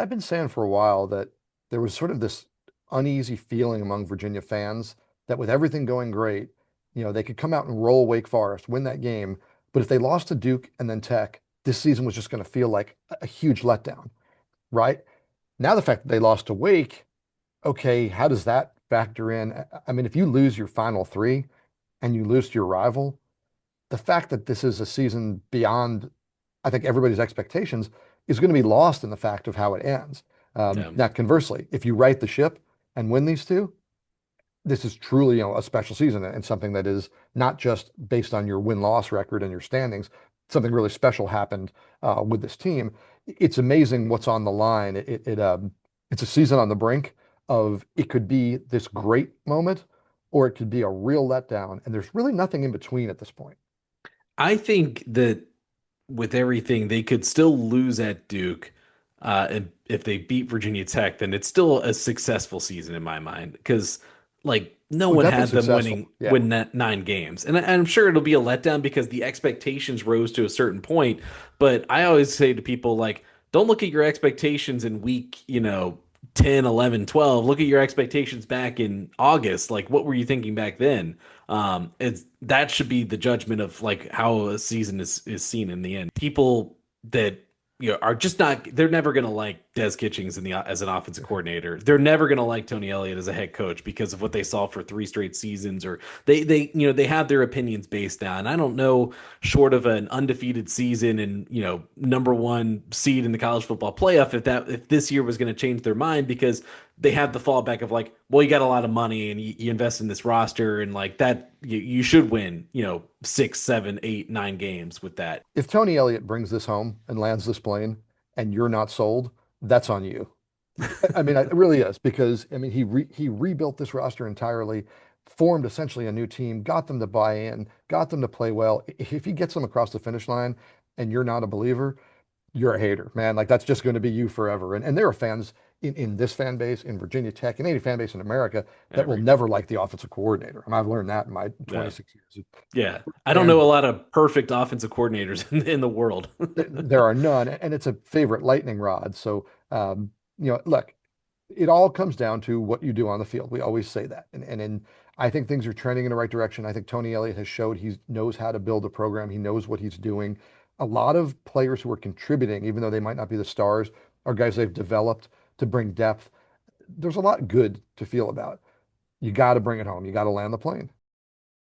I've been saying for a while that there was sort of this uneasy feeling among Virginia fans that with everything going great, they could come out and roll Wake Forest, win that game, but if they lost to Duke and then Tech, this season was just going to feel like a huge letdown, right? Now the fact that they lost to Wake, okay, how does that factor in? I mean, if you lose your final three and you lose to your rival, the fact that this is a season beyond, I think, everybody's expectations is going to be lost in the fact of how it ends. Yeah. Now, conversely, if you right the ship and win these two, this is truly, a special season and something that is not just based on your win-loss record and your standings. Something really special happened with this team. It's amazing what's on the line. It's a season on the brink of it could be this great moment, or it could be a real letdown, and there's really nothing in between at this point. I think that with everything, they could still lose at Duke. And if they beat Virginia Tech, then it's still a successful season in my mind. Because like no Oh, one definitely had them successful. Yeah. win that 9 games, and I'm sure it'll be a letdown because the expectations rose to a certain point. But I always say to people like, don't look at your expectations in week 10, 11, 12. Look at your expectations back in August. Like, what were you thinking back then? It's that should be the judgment of like how a season is seen in the end. People that are just not, they're never going to like Des Kitchings as an offensive coordinator. They're never going to like Tony Elliott as a head coach because of what they saw for three straight seasons, or they have their opinions based on. I don't know, short of an undefeated season and number one seed in the college football playoff, if this year was going to change their mind, because they have the fallback of like, well, you got a lot of money and you invest in this roster and like that, you should win, 6, 7, 8, 9 games with that. If Tony Elliott brings this home and lands this plane and you're not sold, that's on you. I mean, it really is because I mean he rebuilt this roster entirely, formed essentially a new team, got them to buy in, got them to play well. If he gets them across the finish line and you're not a believer, you're a hater, man. Like that's just going to be you forever. And there are fans in this fan base, in Virginia Tech, in any fan base in America that will Every never like the offensive coordinator. And I've learned that in my yeah. 26 years. Yeah. I don't know And a lot of perfect offensive coordinators in the world. there are none, and it's a favorite lightning rod. So, look, it all comes down to what you do on the field. We always say that, and I think things are trending in the right direction. I think Tony Elliott has showed he knows how to build a program. He knows what he's doing. A lot of players who are contributing, even though they might not be the stars, are guys they've developed to bring depth. There's a lot good to feel about. You got to bring it home. You got to land the plane.